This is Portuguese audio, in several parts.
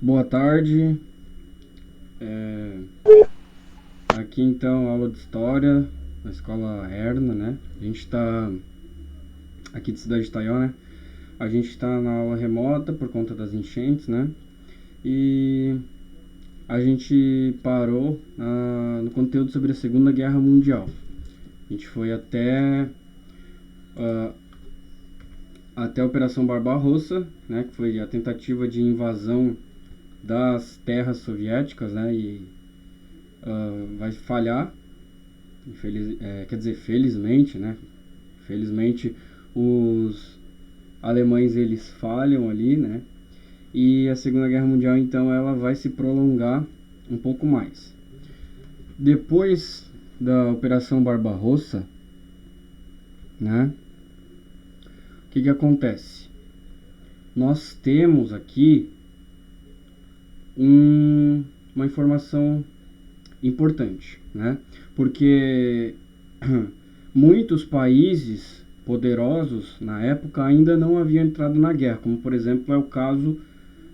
Boa tarde. É, Aqui então aula de história na escola Erna, né? A gente está aqui de Cidade de Itaió, né? A gente está na aula remota por conta das enchentes, né? E a gente parou no conteúdo sobre a Segunda Guerra Mundial. A gente foi ah, até a Operação Barbarossa, né? Que foi a tentativa de invasão das terras soviéticas, né? E vai falhar. Quer dizer, felizmente, né? Felizmente os alemães eles falham ali, né? E a Segunda Guerra Mundial então ela vai se prolongar um pouco mais. Depois da Operação Barbarossa, né? O que acontece? Nós temos aqui uma informação importante, né? Porque muitos países poderosos na época ainda não haviam entrado na guerra, como por exemplo é o caso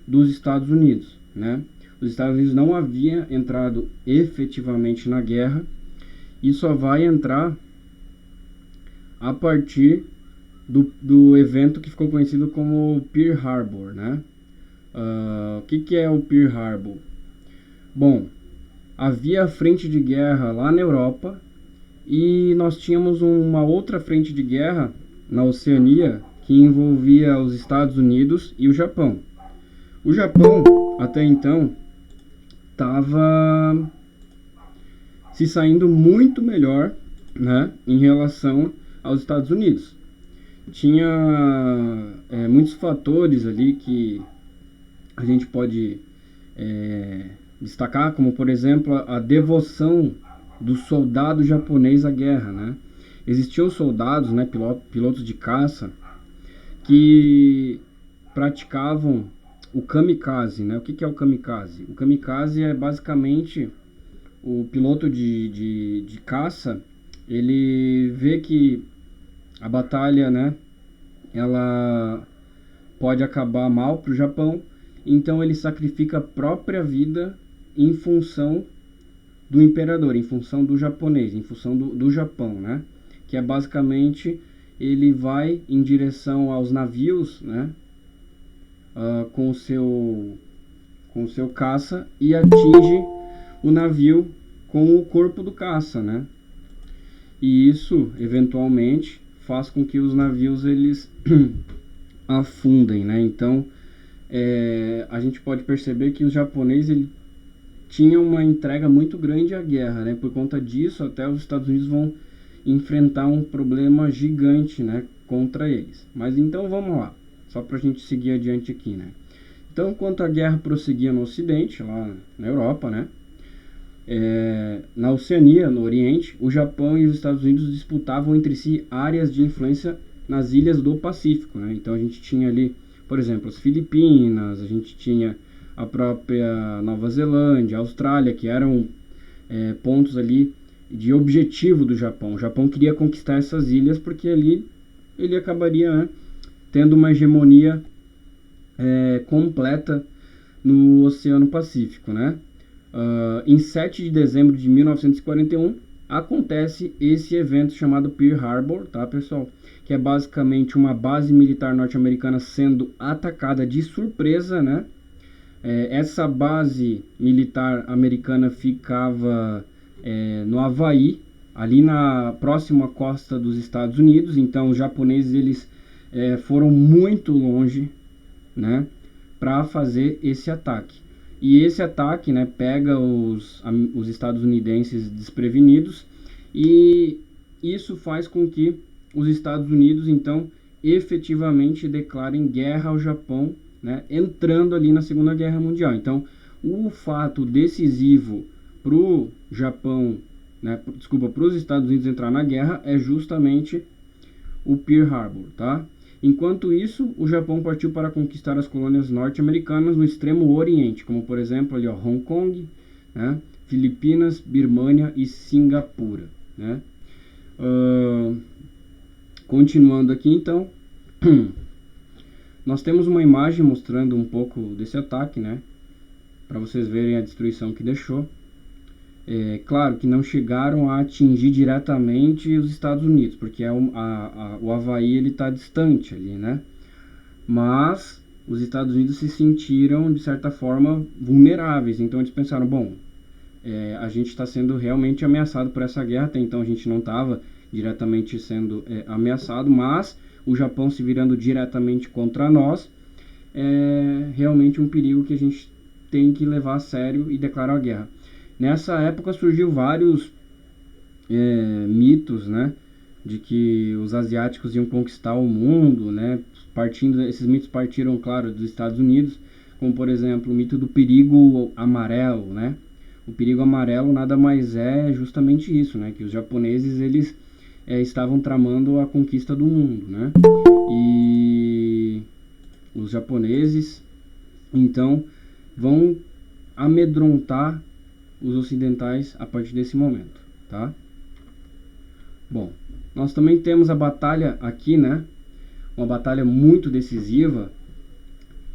dos Estados Unidos, né? Os Estados Unidos não haviam entrado efetivamente na guerra e só vai entrar a partir do evento que ficou conhecido como Pearl Harbor, né? O que é o Pearl Harbor? Bom, havia frente de guerra lá na Europa e nós tínhamos uma outra frente de guerra na Oceania que envolvia os Estados Unidos e o Japão. O Japão, até então, estava se saindo muito melhor, né, em relação aos Estados Unidos. Tinha muitos fatores ali que a gente pode destacar, como por exemplo a devoção do soldado japonês à guerra, né? Existiam soldados, né, pilotos de caça, que praticavam o kamikaze, né? O que é o kamikaze? O kamikaze é basicamente o piloto de caça, ele vê que a batalha, né, ela pode acabar mal para o Japão, então ele sacrifica a própria vida em função do imperador, em função do japonês, em função do Japão, né? Que é basicamente ele vai em direção aos navios, né? Com o seu caça e atinge o navio com o corpo do caça, né? E isso eventualmente faz com que os navios eles afundem, né? Então a gente pode perceber que os japoneses ele tinham uma entrega muito grande à guerra, né? Por conta disso, até os Estados Unidos vão enfrentar um problema gigante, né, contra eles. Mas então vamos lá, só para a gente seguir adiante aqui, né? Então, enquanto a guerra prosseguia no Ocidente, lá na Europa, né? Na Oceania, no Oriente, o Japão e os Estados Unidos disputavam entre si áreas de influência nas ilhas do Pacífico, né? Então a gente tinha ali, por exemplo, as Filipinas, a gente tinha a própria Nova Zelândia, a Austrália, que eram pontos ali de objetivo do Japão. O Japão queria conquistar essas ilhas porque ali ele acabaria, né, tendo uma hegemonia completa no Oceano Pacífico, né? Em 7 de dezembro de 1941 acontece esse evento chamado Pearl Harbor, tá, pessoal? Que é basicamente uma base militar norte-americana sendo atacada de surpresa, né? Essa base militar americana ficava no Havaí, ali na próxima costa dos Estados Unidos. Então os japoneses eles foram muito longe, né, para fazer esse ataque. E esse ataque, né, pega os estadunidenses desprevenidos e isso faz com que os Estados Unidos então efetivamente declarem guerra ao Japão, né, entrando ali na Segunda Guerra Mundial. Então, o fato decisivo para o Japão, né, desculpa, para os Estados Unidos entrar na guerra é justamente o Pearl Harbor, tá? Enquanto isso, o Japão partiu para conquistar as colônias norte-americanas no extremo oriente, como por exemplo ali, ó, Hong Kong, né, Filipinas, Birmânia e Singapura, né? Continuando aqui então, nós temos uma imagem mostrando um pouco desse ataque, né? para vocês verem a destruição que deixou. Claro que não chegaram a atingir diretamente os Estados Unidos, porque o Havaí ele está distante ali, né? Mas os Estados Unidos se sentiram, de certa forma, vulneráveis. Então eles pensaram, bom, a gente está sendo realmente ameaçado por essa guerra. Até então a gente não estava diretamente sendo ameaçado, mas o Japão se virando diretamente contra nós é realmente um perigo que a gente tem que levar a sério e declarar a guerra. Nessa época surgiu vários mitos, né, de que os asiáticos iam conquistar o mundo, né? Esses mitos partiram, claro, dos Estados Unidos, como por exemplo o mito do perigo amarelo, né? O perigo amarelo nada mais é justamente isso, né? Que os japoneses eles estavam tramando a conquista do mundo, né? E os japoneses então vão amedrontar os ocidentais a partir desse momento, tá? Bom, nós também temos a batalha aqui, né? Uma batalha muito decisiva.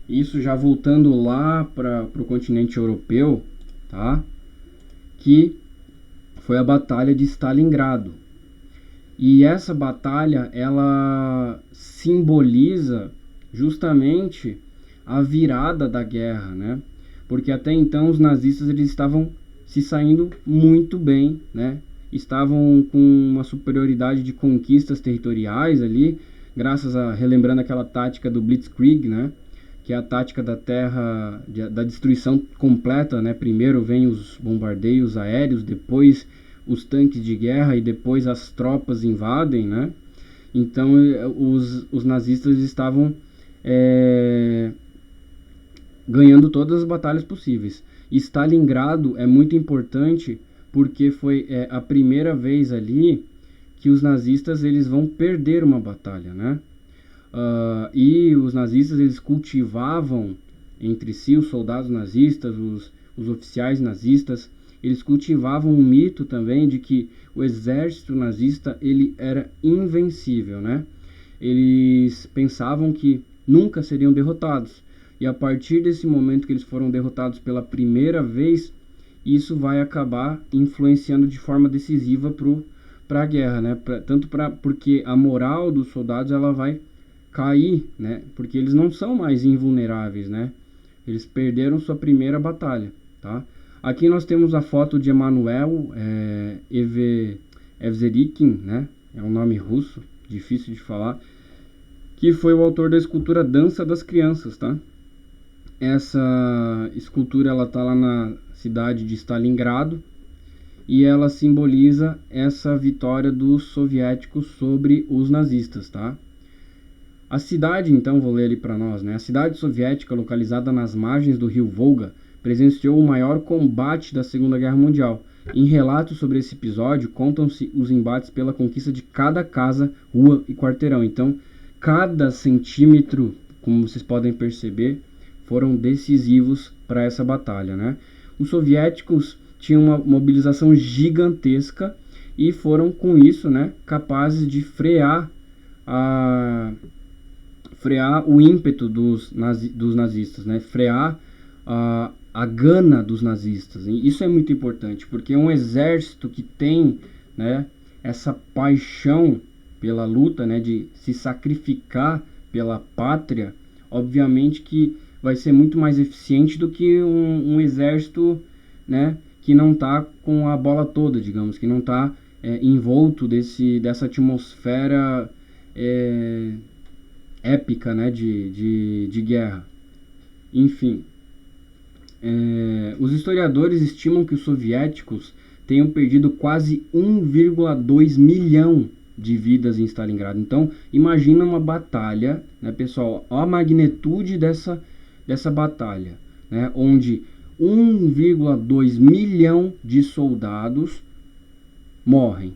Isso já voltando lá para o continente europeu, tá? Que foi a batalha de Stalingrado. E essa batalha, ela simboliza justamente a virada da guerra, né? Porque até então os nazistas eles estavam se saindo muito bem, né? Estavam com uma superioridade de conquistas territoriais ali, graças a, relembrando aquela tática do Blitzkrieg, né? Que é a tática da terra, da destruição completa, né? Primeiro vem os bombardeios aéreos, depois os tanques de guerra e depois as tropas invadem, né? Então os nazistas estavam ganhando todas as batalhas possíveis. Stalingrado é muito importante porque foi a primeira vez ali que os nazistas eles vão perder uma batalha, né? E os nazistas eles cultivavam entre si, os soldados nazistas, os oficiais nazistas, eles cultivavam um mito também de que o exército nazista ele era invencível, né? Eles pensavam que nunca seriam derrotados. E a partir desse momento que eles foram derrotados pela primeira vez, isso vai acabar influenciando de forma decisiva para a guerra, né? Porque a moral dos soldados ela vai cair, né? Porque eles não são mais invulneráveis, né? Eles perderam sua primeira batalha, tá? Aqui nós temos a foto de Emanuel Evzerikin, né? É um nome russo, difícil de falar, que foi o autor da escultura Dança das Crianças, tá? Essa escultura ela tá lá na cidade de Stalingrado e ela simboliza essa vitória dos soviéticos sobre os nazistas, tá? A cidade, então, vou ler ali para nós, né? A cidade soviética, localizada nas margens do rio Volga, presenciou o maior combate da Segunda Guerra Mundial. Em relatos sobre esse episódio, contam-se os embates pela conquista de cada casa, rua e quarteirão. Então, cada centímetro, como vocês podem perceber, foram decisivos para essa batalha, né? Os soviéticos tinham uma mobilização gigantesca e foram com isso, né, capazes de frear o ímpeto dos nazistas, né? Frear a gana dos nazistas. E isso é muito importante, porque um exército que tem, né, essa paixão pela luta, né, de se sacrificar pela pátria, obviamente que vai ser muito mais eficiente do que um exército, né, que não está com a bola toda, digamos, que não está envolto dessa atmosfera épica, né, de guerra. Enfim, os historiadores estimam que os soviéticos tenham perdido quase 1,2 milhão de vidas em Stalingrado. Então, imagina uma batalha, né, pessoal? Olha a magnitude dessa batalha, né, onde 1,2 milhão de soldados morrem,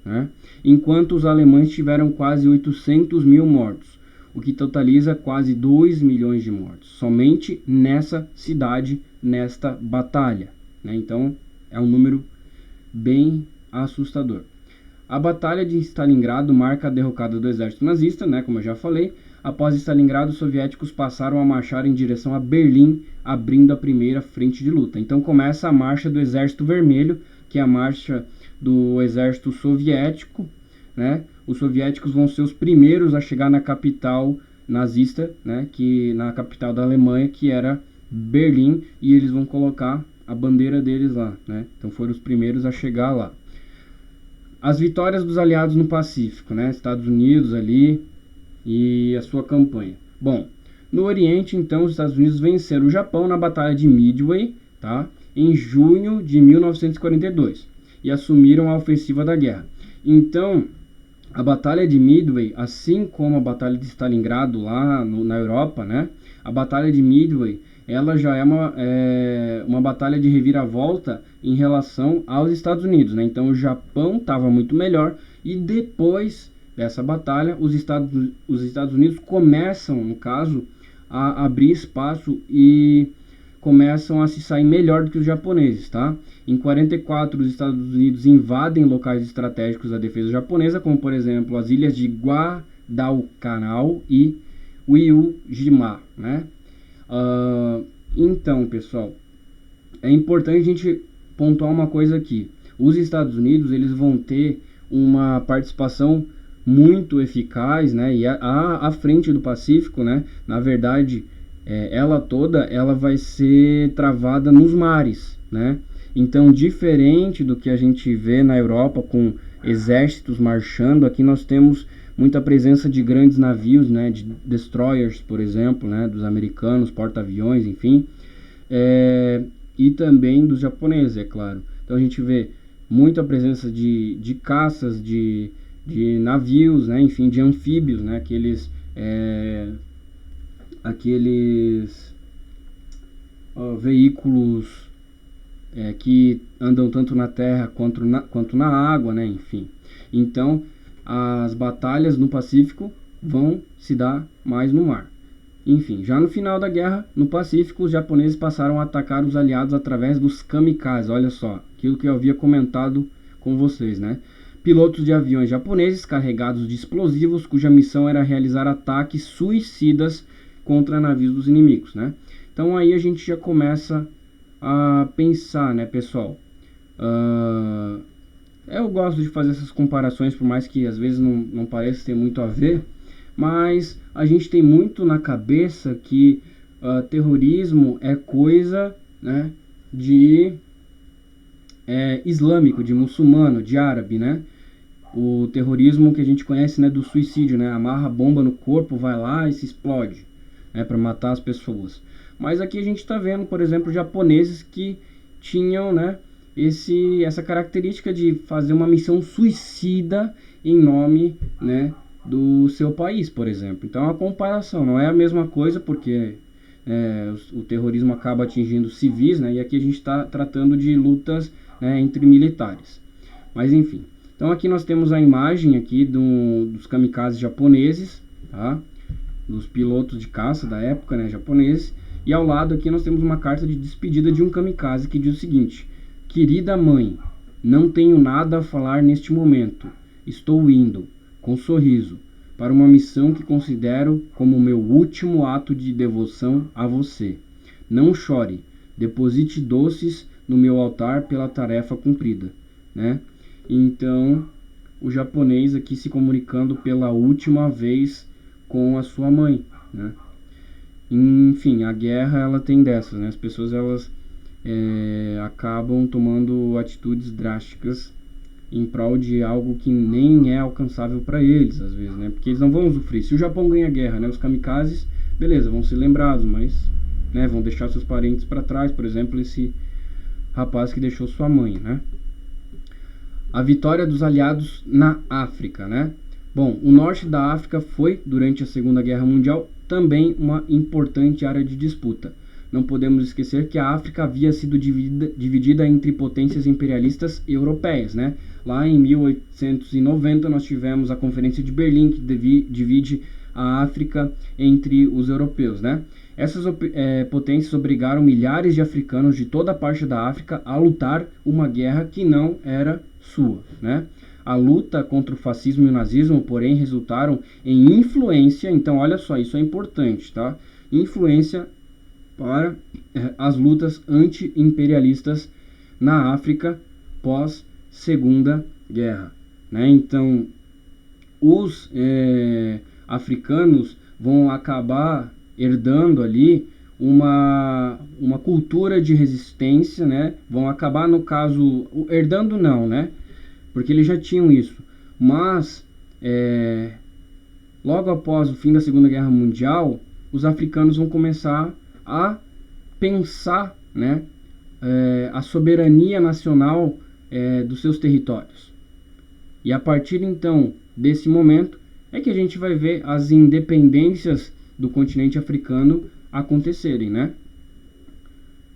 né, enquanto os alemães tiveram quase 800 mil mortos, o que totaliza quase 2 milhões de mortos, somente nessa cidade, nesta batalha, né? Então, é um número bem assustador. A Batalha de Stalingrado marca a derrocada do exército nazista, né, como eu já falei. Após Stalingrado, os soviéticos passaram a marchar em direção a Berlim, abrindo a primeira frente de luta. Então começa a marcha do Exército Vermelho, que é a marcha do exército soviético, né? Os soviéticos vão ser os primeiros a chegar na capital nazista, né? Que na capital da Alemanha, que era Berlim, e eles vão colocar a bandeira deles lá, né? Então foram os primeiros a chegar lá. As vitórias dos aliados no Pacífico, né? Estados Unidos ali e a sua campanha. Bom, no Oriente, então, os Estados Unidos venceram o Japão na Batalha de Midway, tá? Em junho de 1942, e assumiram a ofensiva da guerra. Então, a Batalha de Midway, assim como a Batalha de Stalingrado lá na Europa, né? A Batalha de Midway, ela já é uma batalha de reviravolta em relação aos Estados Unidos, né? Então, o Japão estava muito melhor, e depois dessa batalha, os Estados Unidos começam, no caso, a abrir espaço e começam a se sair melhor do que os japoneses, tá? Em 44, os Estados Unidos invadem locais estratégicos da defesa japonesa, como por exemplo as ilhas de Guadalcanal e Iwo-Jima, né? Então, pessoal, é importante a gente pontuar uma coisa aqui. Os Estados Unidos, eles vão ter uma participação muito eficaz, né? E à frente do Pacífico, né? Na verdade, ela vai ser travada nos mares, né? Então, diferente do que a gente vê na Europa com exércitos marchando, aqui nós temos muita presença de grandes navios, né? De destroyers, por exemplo, né? Dos americanos, porta-aviões, enfim. E também dos japoneses, é claro. Então a gente vê muita presença de caças, de navios, né? Enfim, de anfíbios, né? Aqueles veículos que andam tanto na terra quanto na água, né? Enfim, então as batalhas no Pacífico vão se dar mais no mar. Enfim, já no final da guerra, no Pacífico, os japoneses passaram a atacar os aliados através dos kamikazes. Olha só, aquilo que eu havia comentado com vocês, né? Pilotos de aviões japoneses carregados de explosivos, cuja missão era realizar ataques suicidas contra navios dos inimigos, né? Então aí a gente já começa a pensar, né, pessoal? Eu gosto de fazer essas comparações, por mais que às vezes não pareça ter muito a ver, mas a gente tem muito na cabeça que terrorismo é coisa, né, de islâmico, de muçulmano, de árabe, né? O terrorismo que a gente conhece, né, do suicídio, né? Amarra a bomba no corpo, vai lá e se explode, né, para matar as pessoas. Mas aqui a gente está vendo, por exemplo, japoneses que tinham, né, essa característica de fazer uma missão suicida em nome, né, do seu país, por exemplo. Então a comparação não é a mesma coisa, porque o terrorismo acaba atingindo civis, né, e aqui a gente está tratando de lutas, né, entre militares. Mas enfim, então aqui nós temos a imagem aqui dos kamikazes japoneses, tá? Dos pilotos de caça da época, né, japoneses. E ao lado aqui nós temos uma carta de despedida de um kamikaze que diz o seguinte: querida mãe, não tenho nada a falar neste momento. Estou indo, com sorriso, para uma missão que considero como meu último ato de devoção a você. Não chore, deposite doces no meu altar pela tarefa cumprida, né? Então, o japonês aqui se comunicando pela última vez com a sua mãe, né? Enfim, a guerra ela tem dessas, né? As pessoas elas acabam tomando atitudes drásticas em prol de algo que nem é alcançável para eles, às vezes, né? Porque eles não vão sofrer. Se o Japão ganha a guerra, né? Os kamikazes, beleza, vão ser lembrados, mas, né, vão deixar seus parentes para trás. Por exemplo, esse rapaz que deixou sua mãe, né? A vitória dos aliados na África, né? Bom, o norte da África foi, durante a Segunda Guerra Mundial, também uma importante área de disputa. Não podemos esquecer que a África havia sido dividida entre potências imperialistas europeias, né? Lá em 1890 nós tivemos a Conferência de Berlim, que divide a África entre os europeus, né? Essas potências obrigaram milhares de africanos de toda a parte da África a lutar uma guerra que não era sua, né? A luta contra o fascismo e o nazismo, porém, resultaram em influência, então olha só, isso é importante, tá? Influência para as lutas anti-imperialistas na África pós Segunda Guerra, né? Então, os africanos vão acabar herdando ali uma cultura de resistência, né? Vão acabar, no caso, herdando não, né? Porque eles já tinham isso. Mas, logo após o fim da Segunda Guerra Mundial, os africanos vão começar a pensar, né? A soberania nacional dos seus territórios. E a partir então desse momento é que a gente vai ver as independências do continente africano acontecerem, né?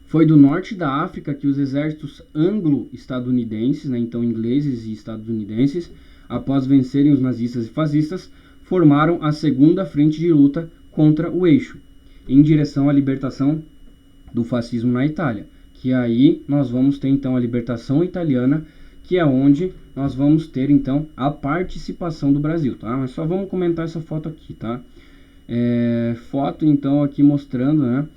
Foi do norte da África que os exércitos anglo-estadunidenses, né, então ingleses e estadunidenses, após vencerem os nazistas e fascistas, formaram a segunda frente de luta contra o eixo, em direção à libertação do fascismo na Itália. Que aí nós vamos ter então a libertação italiana, que é onde nós vamos ter então a participação do Brasil, tá? Mas só vamos comentar essa foto aqui, tá? Foto então aqui mostrando, né,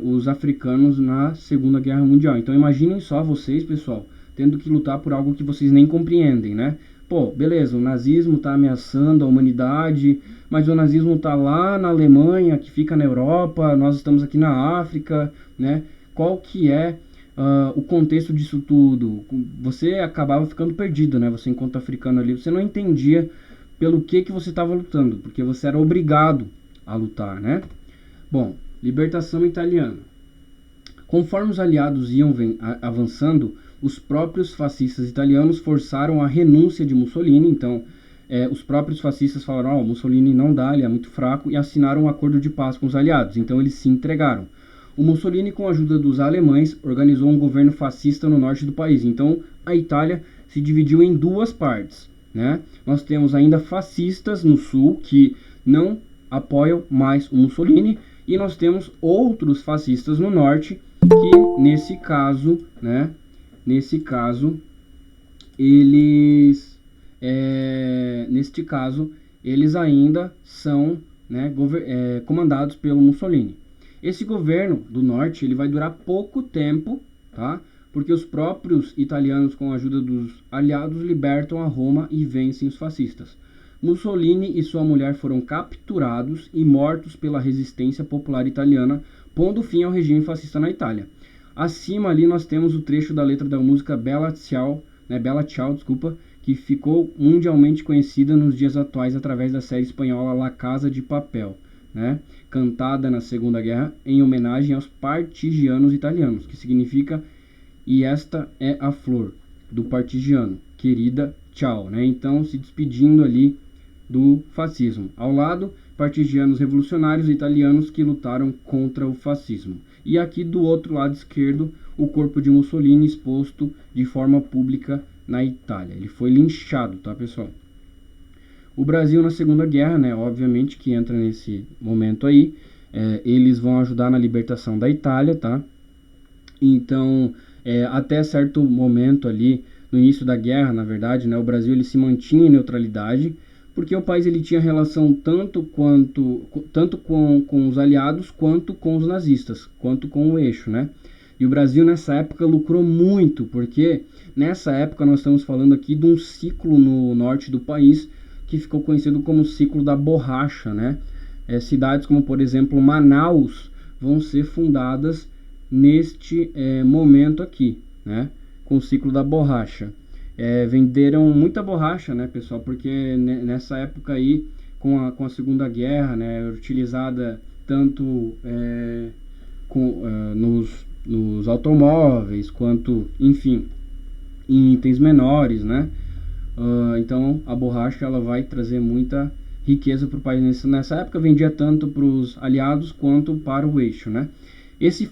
os africanos na Segunda Guerra Mundial. Então imaginem só vocês, pessoal, tendo que lutar por algo que vocês nem compreendem, né? Pô, beleza, o nazismo tá ameaçando a humanidade, mas o nazismo tá lá na Alemanha, que fica na Europa, nós estamos aqui na África, né? Qual que é o contexto disso tudo? Você acabava ficando perdido, né? Você, enquanto africano ali, você não entendia pelo que você estava lutando, porque você era obrigado a lutar, né? Bom, libertação italiana. Conforme os aliados iam avançando, os próprios fascistas italianos forçaram a renúncia de Mussolini. Então, os próprios fascistas falaram: Mussolini não dá, ele é muito fraco, e assinaram um acordo de paz com os aliados. Então, eles se entregaram. O Mussolini, com a ajuda dos alemães, organizou um governo fascista no norte do país. Então, a Itália se dividiu em duas partes, né? Nós temos ainda fascistas no sul, que não apoiam mais o Mussolini, e nós temos outros fascistas no norte, que nesse caso, né? Nesse caso, eles ainda são, né, comandados pelo Mussolini. Esse governo do norte, ele vai durar pouco tempo, tá? Porque os próprios italianos, com a ajuda dos aliados, libertam a Roma e vencem os fascistas. Mussolini e sua mulher foram capturados e mortos pela resistência popular italiana, pondo fim ao regime fascista na Itália. Acima ali nós temos o trecho da letra da música Bella Ciao, desculpa, que ficou mundialmente conhecida nos dias atuais através da série espanhola La Casa de Papel, né? Cantada na Segunda Guerra em homenagem aos partigianos italianos, que significa "e esta é a flor do partigiano, querida, tchau", né? Então, se despedindo ali do fascismo. Ao lado, partigianos revolucionários italianos que lutaram contra o fascismo. E aqui do outro lado esquerdo, o corpo de Mussolini exposto de forma pública na Itália. Ele foi linchado, tá, pessoal? O Brasil na Segunda Guerra, né, obviamente que entra nesse momento aí, eles vão ajudar na libertação da Itália, tá? Então, até certo momento ali, no início da guerra, na verdade, né, o Brasil ele se mantinha em neutralidade, porque o país ele tinha relação tanto com os aliados, quanto com os nazistas, quanto com o eixo, né? E o Brasil nessa época lucrou muito, porque nessa época nós estamos falando aqui de um ciclo no norte do país, que ficou conhecido como o ciclo da borracha, né? Cidades como, por exemplo, Manaus vão ser fundadas neste momento aqui, né? Com o ciclo da borracha. Venderam muita borracha, né, pessoal? Porque nessa época aí, com a Segunda Guerra, né, utilizada tanto nos automóveis, quanto, enfim, em itens menores, né? Então a borracha ela vai trazer muita riqueza para o país. Nessa época vendia tanto para os aliados quanto para o eixo, né? Esse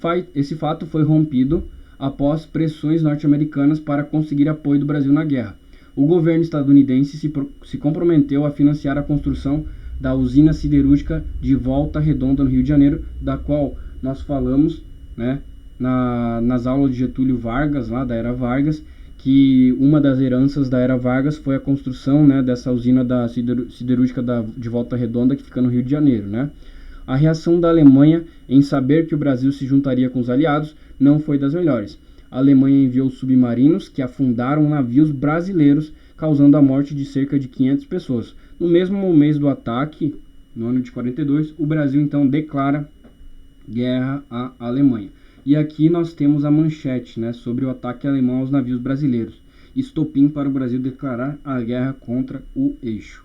fato foi rompido após pressões norte-americanas para conseguir apoio do Brasil na guerra. O governo estadunidense se comprometeu a financiar a construção da usina siderúrgica de Volta Redonda, no Rio de Janeiro, da qual nós falamos, né, nas aulas de Getúlio Vargas, lá da era Vargas, que uma das heranças da Era Vargas foi a construção, né, dessa usina da siderúrgica de Volta Redonda, que fica no Rio de Janeiro, né? A reação da Alemanha em saber que o Brasil se juntaria com os aliados não foi das melhores. A Alemanha enviou submarinos que afundaram navios brasileiros, causando a morte de cerca de 500 pessoas. No mesmo mês do ataque, no ano de 42, o Brasil então declara guerra à Alemanha. E aqui nós temos a manchete, né, sobre o ataque alemão aos navios brasileiros. Estopim para o Brasil declarar a guerra contra o eixo.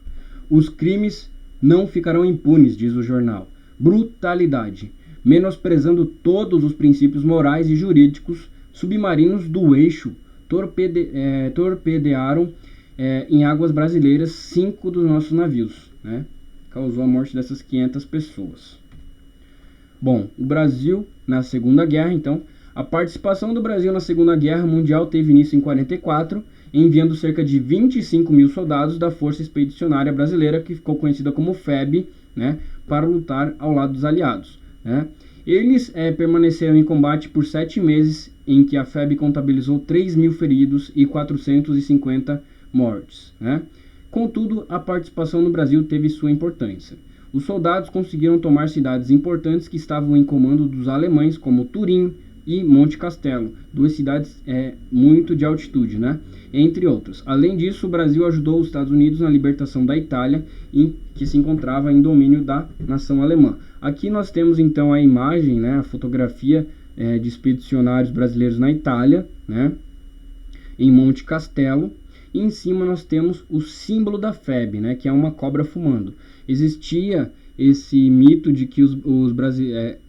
Os crimes não ficarão impunes, diz o jornal. Brutalidade. Menosprezando todos os princípios morais e jurídicos, submarinos do eixo torpedearam em águas brasileiras 5 dos nossos navios, né? Causou a morte dessas 500 pessoas. Bom, o Brasil na Segunda Guerra, então, a participação do Brasil na Segunda Guerra Mundial teve início em 44, enviando cerca de 25 mil soldados da Força Expedicionária Brasileira, que ficou conhecida como FEB, né, para lutar ao lado dos aliados, né? Eles permaneceram em combate por 7 meses, em que a FEB contabilizou 3 mil feridos e 450 mortes, né? Contudo, a participação no Brasil teve sua importância. Os soldados conseguiram tomar cidades importantes que estavam em comando dos alemães, como Turim e Monte Castelo, 2 cidades muito de altitude, né? Entre outras. Além disso, o Brasil ajudou os Estados Unidos na libertação da Itália, que se encontrava em domínio da nação alemã. Aqui nós temos então a imagem, né, a fotografia de expedicionários brasileiros na Itália, né, em Monte Castelo. E em cima nós temos o símbolo da FEB, né, que é uma cobra fumando. Existia esse mito de que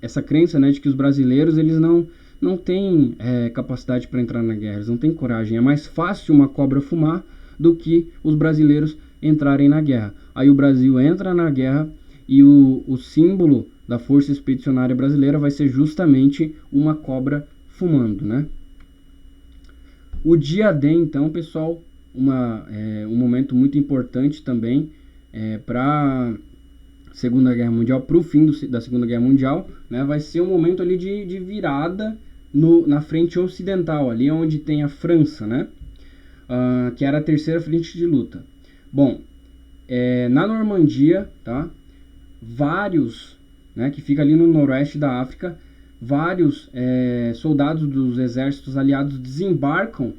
essa crença, né, de que os brasileiros eles não têm capacidade para entrar na guerra, eles não têm coragem. É mais fácil uma cobra fumar do que os brasileiros entrarem na guerra. Aí o Brasil entra na guerra e o símbolo da Força Expedicionária Brasileira vai ser justamente uma cobra fumando, né? O dia D, então, pessoal, um momento muito importante também para Segunda Guerra Mundial, para o fim da Segunda Guerra Mundial, né, vai ser um momento ali de virada na frente ocidental, ali onde tem a França, né, que era a terceira frente de luta. Bom, na Normandia, tá, vários, né, que fica ali no noroeste da África, vários soldados dos exércitos aliados desembarcam,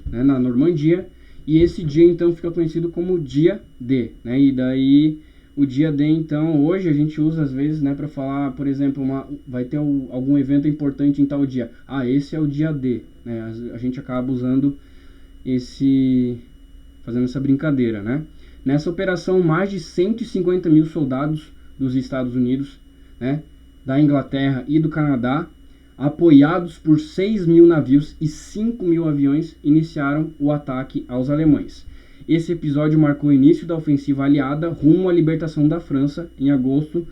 né, na Normandia, e esse dia então fica conhecido como dia D, né? E daí o dia D, então, hoje a gente usa às vezes, né, para falar, por exemplo, vai ter algum evento importante em tal dia. Ah, esse é o dia D, né? A gente acaba usando fazendo essa brincadeira, né? Nessa operação, mais de 150 mil soldados dos Estados Unidos, né, da Inglaterra e do Canadá, apoiados por 6 mil navios e 5 mil aviões, iniciaram o ataque aos alemães. Esse episódio marcou o início da ofensiva aliada rumo à libertação da França em agosto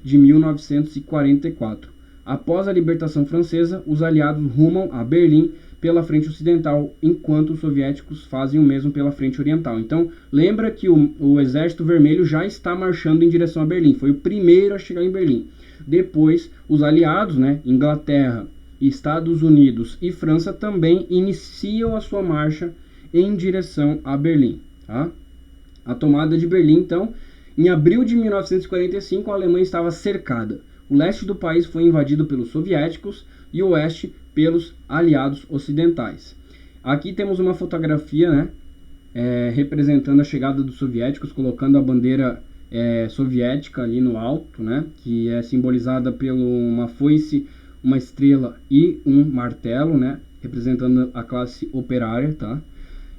de 1944. Após a libertação francesa, os aliados rumam a Berlim pela frente ocidental, enquanto os soviéticos fazem o mesmo pela frente oriental. Então, lembra que o Exército Vermelho já está marchando em direção a Berlim, foi o primeiro a chegar em Berlim. Depois, os aliados, né, Inglaterra, Estados Unidos e França também iniciam a sua marcha em direção a Berlim. Tá? A tomada de Berlim, então, em abril de 1945, a Alemanha estava cercada. O leste do país foi invadido pelos soviéticos e o oeste pelos aliados ocidentais. Aqui temos uma fotografia, né, representando a chegada dos soviéticos, colocando a bandeira soviética ali no alto, né, que é simbolizada por uma foice, uma estrela e um martelo, né, representando a classe operária, tá?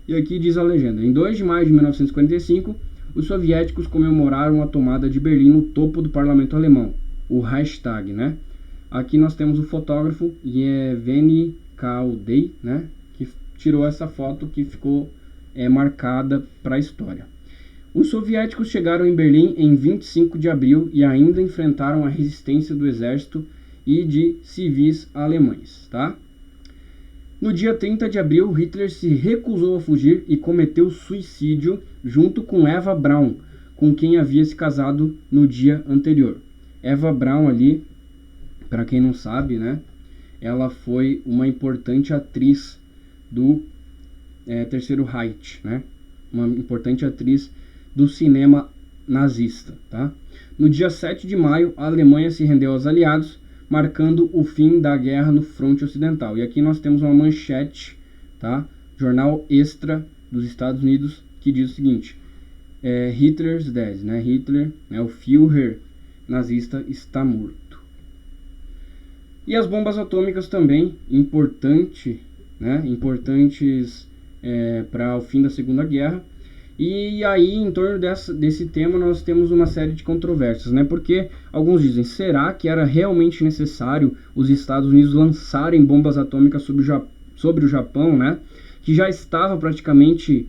E aqui diz a legenda: em 2 de maio de 1945, os soviéticos comemoraram a tomada de Berlim no topo do parlamento alemão, o Reichstag, né? Aqui nós temos o fotógrafo Yevgeny Kaldei, né, que tirou essa foto que ficou marcada para a história. Os soviéticos chegaram em Berlim em 25 de abril e ainda enfrentaram a resistência do exército e de civis alemães, tá? No dia 30 de abril, Hitler se recusou a fugir e cometeu suicídio junto com Eva Braun, com quem havia se casado no dia anterior. Eva Braun ali, para quem não sabe, né, ela foi uma importante atriz do Terceiro Reich, né? Uma importante atriz do cinema nazista, tá? No dia 7 de maio, a Alemanha se rendeu aos aliados, marcando o fim da guerra no fronte ocidental. E aqui nós temos uma manchete, tá? Jornal Extra dos Estados Unidos, que diz o seguinte: Hitler's dead, né? Hitler, né, o Führer nazista, está morto. E as bombas atômicas também, importantes para o fim da Segunda Guerra. E aí, em torno desse tema, nós temos uma série de controvérsias, né? Porque alguns dizem, será que era realmente necessário os Estados Unidos lançarem bombas atômicas sobre o Japão, né? Que já estava praticamente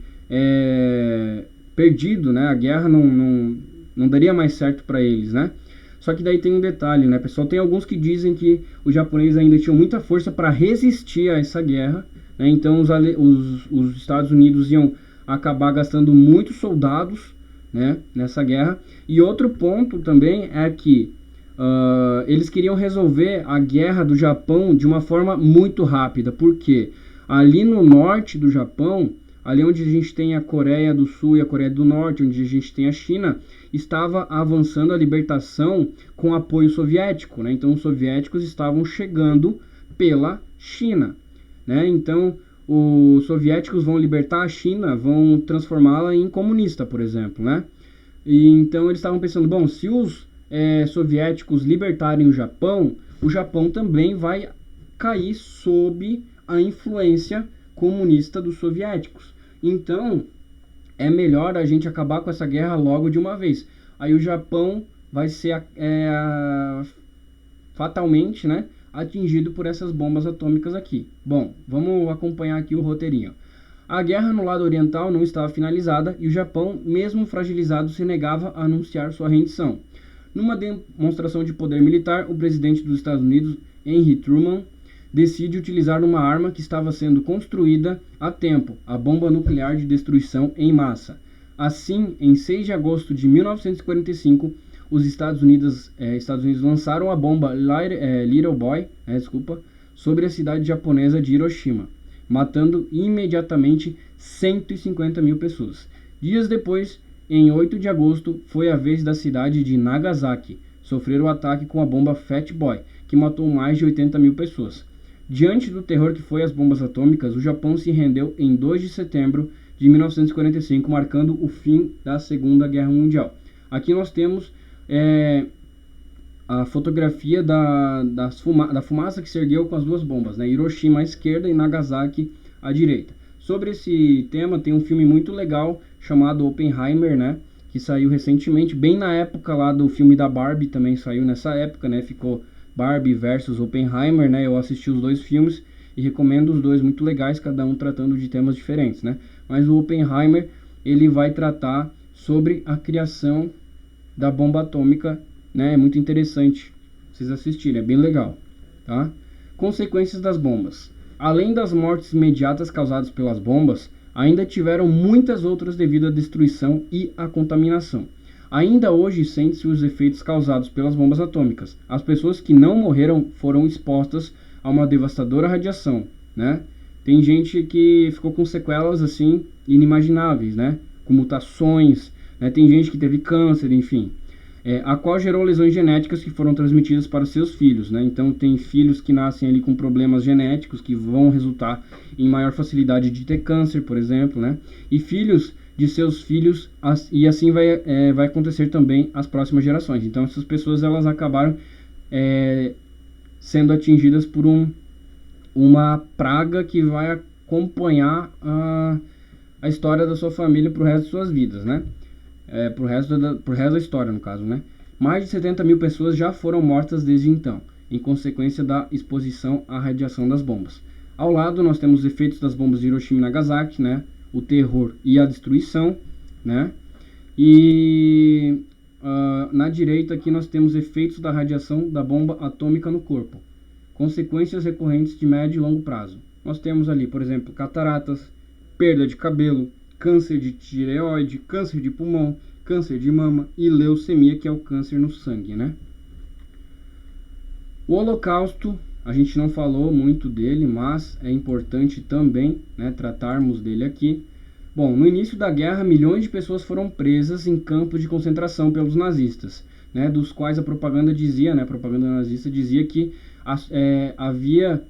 perdido, né? A guerra não daria mais certo para eles, né? Só que daí tem um detalhe, né, pessoal? Tem alguns que dizem que os japoneses ainda tinham muita força para resistir a essa guerra, né? Então os Estados Unidos iam acabar gastando muitos soldados, né, nessa guerra. E outro ponto também é que eles queriam resolver a guerra do Japão de uma forma muito rápida, porque ali no norte do Japão, ali onde a gente tem a Coreia do Sul e a Coreia do Norte, onde a gente tem a China, estava avançando a libertação com apoio soviético, né? Então os soviéticos estavam chegando pela China, né? Então os soviéticos vão libertar a China, vão transformá-la em comunista, por exemplo, né? E então eles estavam pensando, bom, se os soviéticos libertarem o Japão também vai cair sob a influência comunista dos soviéticos. Então é melhor a gente acabar com essa guerra logo de uma vez. Aí o Japão vai ser fatalmente, né, atingido por essas bombas atômicas aqui. Bom, vamos acompanhar aqui o roteirinho. A guerra no lado oriental não estava finalizada e o Japão, mesmo fragilizado, se negava a anunciar sua rendição. Numa demonstração de poder militar, o presidente dos Estados Unidos, Henry Truman, decide utilizar uma arma que estava sendo construída há tempo, a bomba nuclear de destruição em massa. Assim, em 6 de agosto de 1945, os Estados Unidos lançaram a bomba Little Boy, sobre a cidade japonesa de Hiroshima, matando imediatamente 150 mil pessoas. Dias depois, em 8 de agosto, foi a vez da cidade de Nagasaki sofrer o ataque com a bomba Fat Boy, que matou mais de 80 mil pessoas. Diante do terror que foi as bombas atômicas, o Japão se rendeu em 2 de setembro de 1945, marcando o fim da Segunda Guerra Mundial. Aqui nós temos a fotografia da fumaça que se ergueu com as duas bombas, né? Hiroshima à esquerda e Nagasaki à direita. Sobre esse tema tem um filme muito legal chamado Oppenheimer, né? Que saiu recentemente, bem na época lá do filme da Barbie, também saiu nessa época, né? Ficou Barbie versus Oppenheimer, né? Eu assisti os dois filmes e recomendo os dois, muito legais, cada um tratando de temas diferentes, né? Mas o Oppenheimer, ele vai tratar sobre a criação da bomba atômica, né? É muito interessante vocês assistirem, é bem legal, tá? Consequências das bombas. Além das mortes imediatas causadas pelas bombas, ainda tiveram muitas outras devido à destruição e à contaminação. Ainda hoje sente-se os efeitos causados pelas bombas atômicas. As pessoas que não morreram foram expostas a uma devastadora radiação, né? Tem gente que ficou com sequelas assim inimagináveis, né? Com mutações, né? Tem gente que teve câncer, enfim. A qual gerou lesões genéticas que foram transmitidas para seus filhos, né? Então tem filhos que nascem ali com problemas genéticos que vão resultar em maior facilidade de ter câncer, por exemplo, né? E filhos de seus filhos, e assim vai acontecer também as próximas gerações. Então essas pessoas elas acabaram sendo atingidas por uma praga que vai acompanhar a história da sua família para o resto de suas vidas, né? Pro resto da história, no caso, né? Mais de 70 mil pessoas já foram mortas desde então, em consequência da exposição à radiação das bombas. Ao lado nós temos os efeitos das bombas de Hiroshima e Nagasaki, né? O terror e a destruição, né? E na direita aqui nós temos efeitos da radiação da bomba atômica no corpo, consequências recorrentes de médio e longo prazo. Nós temos ali, por exemplo, cataratas, perda de cabelo, câncer de tireoide, câncer de pulmão, câncer de mama e leucemia, que é o câncer no sangue, né? O Holocausto a gente não falou muito dele, mas é importante também, né, tratarmos dele aqui. Bom, no início da guerra, milhões de pessoas foram presas em campos de concentração pelos nazistas, né, dos quais a propaganda dizia, né, a propaganda nazista dizia que havia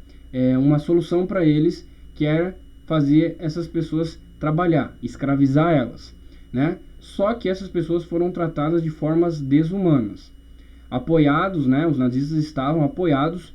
uma solução para eles, que era fazer essas pessoas trabalhar, escravizar elas, né? Só que essas pessoas foram tratadas de formas desumanas. Apoiados, né, os nazistas estavam apoiados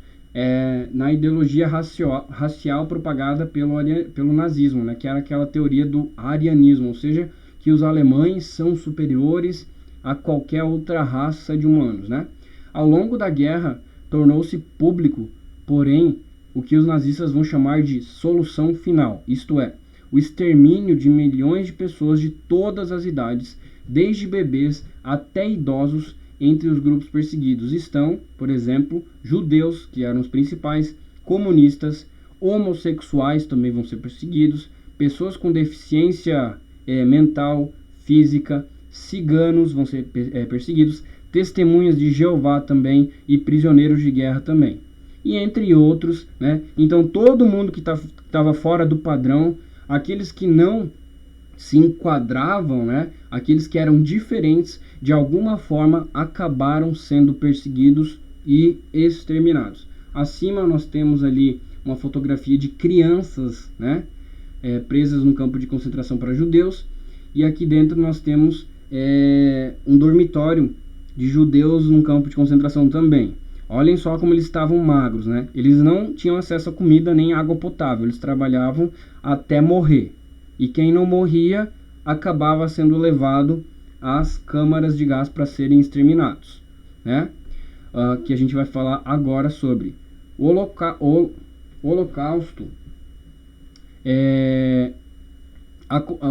na ideologia racial propagada pelo nazismo, né, que era aquela teoria do arianismo, ou seja, que os alemães são superiores a qualquer outra raça de humanos, né? Ao longo da guerra, tornou-se público, porém, o que os nazistas vão chamar de solução final, isto é, o extermínio de milhões de pessoas de todas as idades, desde bebês até idosos. Entre os grupos perseguidos estão, por exemplo, judeus, que eram os principais, comunistas, homossexuais também vão ser perseguidos, pessoas com deficiência mental, física, ciganos vão ser perseguidos, testemunhas de Jeová também e prisioneiros de guerra também. E entre outros, né? Então todo mundo que estava fora do padrão, aqueles que não se enquadravam, né? Aqueles que eram diferentes, de alguma forma acabaram sendo perseguidos e exterminados. Acima nós temos ali uma fotografia de crianças, né? Presas no campo de concentração para judeus, e aqui dentro nós temos um dormitório de judeus num campo de concentração também. Olhem só como eles estavam magros, né? Eles não tinham acesso a comida nem água potável, eles trabalhavam até morrer. E quem não morria acabava sendo levado às câmaras de gás para serem exterminados, né? Que a gente vai falar agora sobre. O Holocausto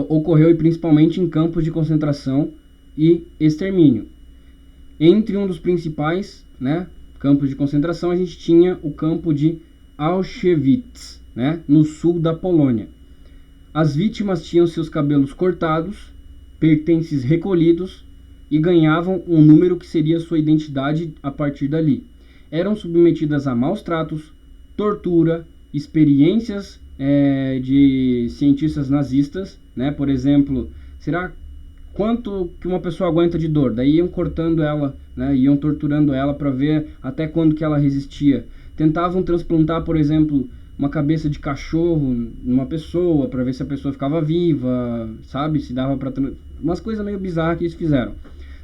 ocorreu principalmente em campos de concentração e extermínio. Entre um dos principais, né, campos de concentração, a gente tinha o campo de Auschwitz, né, no sul da Polônia. As vítimas tinham seus cabelos cortados, pertences recolhidos e ganhavam um número que seria sua identidade a partir dali. Eram submetidas a maus tratos, tortura, experiências de cientistas nazistas, né? Por exemplo, será quanto que uma pessoa aguenta de dor? Daí iam cortando ela, né? Iam torturando ela para ver até quando que ela resistia. Tentavam transplantar, por exemplo, uma cabeça de cachorro numa pessoa para ver se a pessoa ficava viva, sabe? Se dava para umas coisas meio bizarras que eles fizeram.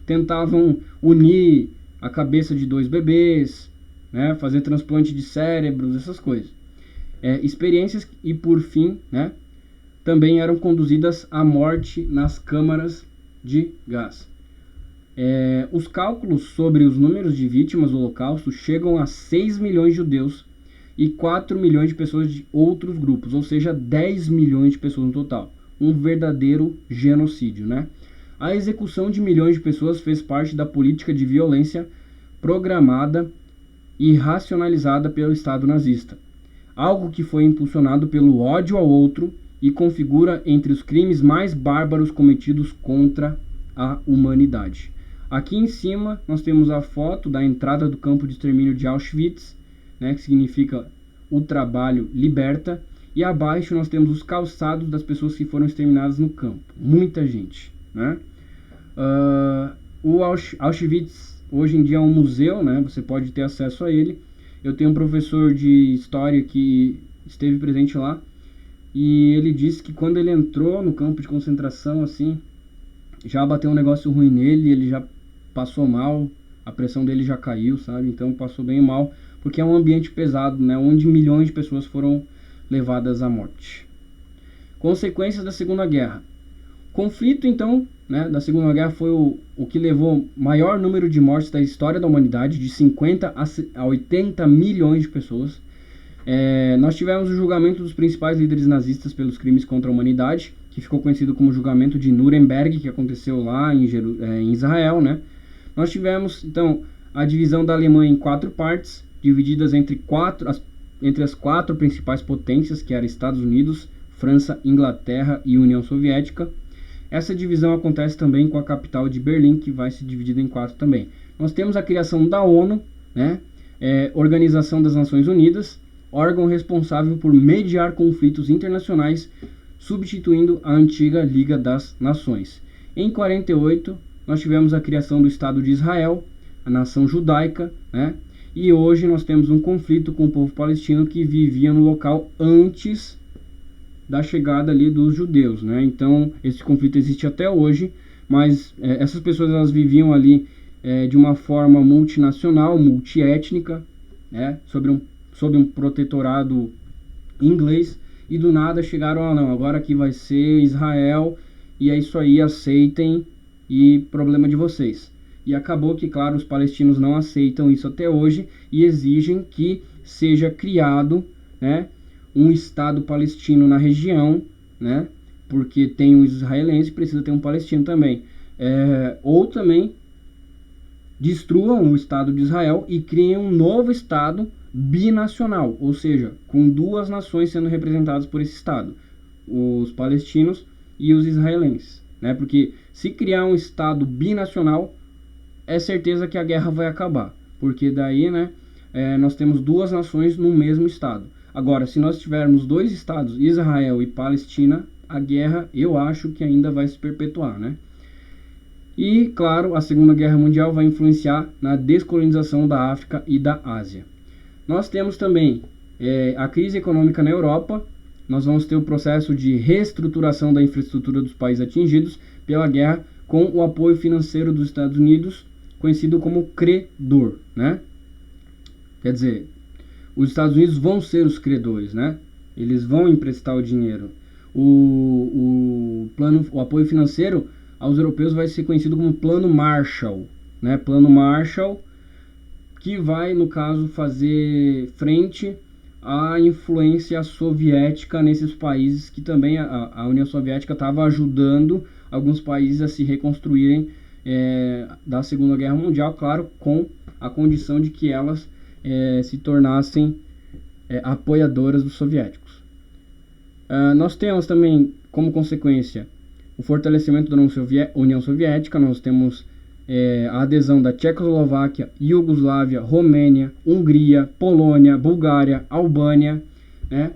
Tentavam unir a cabeça de 2 bebês, né? Fazer transplante de cérebros, essas coisas. Experiências e por fim, né? Também eram conduzidas à morte nas câmaras de gás. Os cálculos sobre os números de vítimas do Holocausto chegam a 6 milhões de judeus e 4 milhões de pessoas de outros grupos, ou seja, 10 milhões de pessoas no total. Um verdadeiro genocídio, né? A execução de milhões de pessoas fez parte da política de violência programada e racionalizada pelo Estado nazista, algo que foi impulsionado pelo ódio ao outro e configura entre os crimes mais bárbaros cometidos contra a humanidade. Aqui em cima nós temos a foto da entrada do campo de extermínio de Auschwitz, né, que significa o trabalho liberta, e abaixo nós temos os calçados das pessoas que foram exterminadas no campo. Muita gente, né? O Auschwitz hoje em dia é um museu, né? Você pode ter acesso a ele. Eu tenho um professor de história que esteve presente lá, e ele disse que quando ele entrou no campo de concentração, assim, já bateu um negócio ruim nele, ele já passou mal, a pressão dele já caiu, sabe? Então passou bem mal, porque é um ambiente pesado, né? Onde milhões de pessoas foram levadas à morte. Consequências da Segunda Guerra. Conflito, então, né, da Segunda Guerra foi o que levou maior número de mortes da história da humanidade, de 50 a 80 milhões de pessoas. Nós tivemos o julgamento dos principais líderes nazistas pelos crimes contra a humanidade, que ficou conhecido como julgamento de Nuremberg, que aconteceu lá em Israel, né? Nós tivemos, então, a divisão da Alemanha em 4 partes, divididas entre as 4 principais potências, que eram Estados Unidos, França, Inglaterra e União Soviética. Essa divisão acontece também com a capital de Berlim, que vai se dividir em 4 também. Nós temos a criação da ONU, né? Organização das Nações Unidas, órgão responsável por mediar conflitos internacionais, substituindo a antiga Liga das Nações. Em 48, nós tivemos a criação do Estado de Israel, a nação judaica, né? E hoje nós temos um conflito com o povo palestino que vivia no local antes da chegada ali dos judeus, né? Então esse conflito existe até hoje, mas essas pessoas elas viviam ali de uma forma multinacional, multiétnica, né? Sob um protetorado inglês, e do nada chegaram, não, agora aqui vai ser Israel, e é isso aí, aceitem, e problema de vocês. E acabou que, claro, os palestinos não aceitam isso até hoje e exigem que seja criado, né, um Estado palestino na região, né, porque tem um israelense, precisa ter um palestino também. Ou também destruam o Estado de Israel e criem um novo Estado binacional, ou seja, com duas nações sendo representadas por esse Estado, os palestinos e os israelenses, né? Porque se criar um Estado binacional, é certeza que a guerra vai acabar, porque daí, né, nós temos duas nações no mesmo Estado. Agora, se nós tivermos dois Estados, Israel e Palestina, a guerra, eu acho que ainda vai se perpetuar, né? E, claro, a Segunda Guerra Mundial vai influenciar na descolonização da África e da Ásia. Nós temos também a crise econômica na Europa. Nós vamos ter o processo de reestruturação da infraestrutura dos países atingidos pela guerra com o apoio financeiro dos Estados Unidos, conhecido como credor, né? Quer dizer, os Estados Unidos vão ser os credores, né? Eles vão emprestar o dinheiro. O apoio financeiro aos europeus vai ser conhecido como Plano Marshall, né? Plano Marshall, que vai, no caso, fazer frente à influência soviética nesses países, que também a União Soviética estava ajudando alguns países a se reconstruírem da Segunda Guerra Mundial, claro, com a condição de que elas se tornassem apoiadoras dos soviéticos. Nós temos também, como consequência, o fortalecimento da União Soviética. Nós temos a adesão da Tchecoslováquia, Iugoslávia, Romênia, Hungria, Polônia, Bulgária, Albânia, né?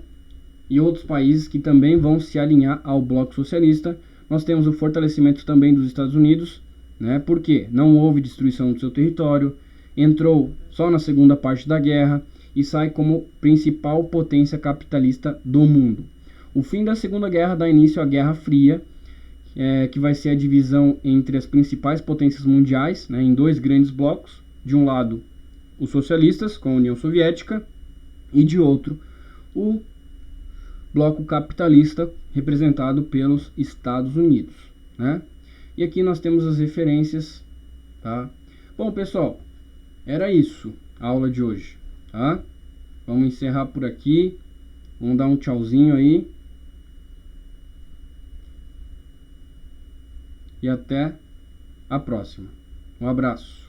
E outros países que também vão se alinhar ao bloco socialista. Nós temos o fortalecimento também dos Estados Unidos, né? Porque não houve destruição do seu território, entrou só na segunda parte da guerra e sai como principal potência capitalista do mundo. O fim da Segunda Guerra dá início à Guerra Fria, que vai ser a divisão entre as principais potências mundiais, né, em dois grandes blocos. De um lado, os socialistas, com a União Soviética, e de outro, o bloco capitalista, representado pelos Estados Unidos, né? E aqui nós temos as referências, tá? Bom, pessoal, era isso a aula de hoje, tá? Vamos encerrar por aqui. Vamos dar um tchauzinho aí. E até a próxima. Um abraço.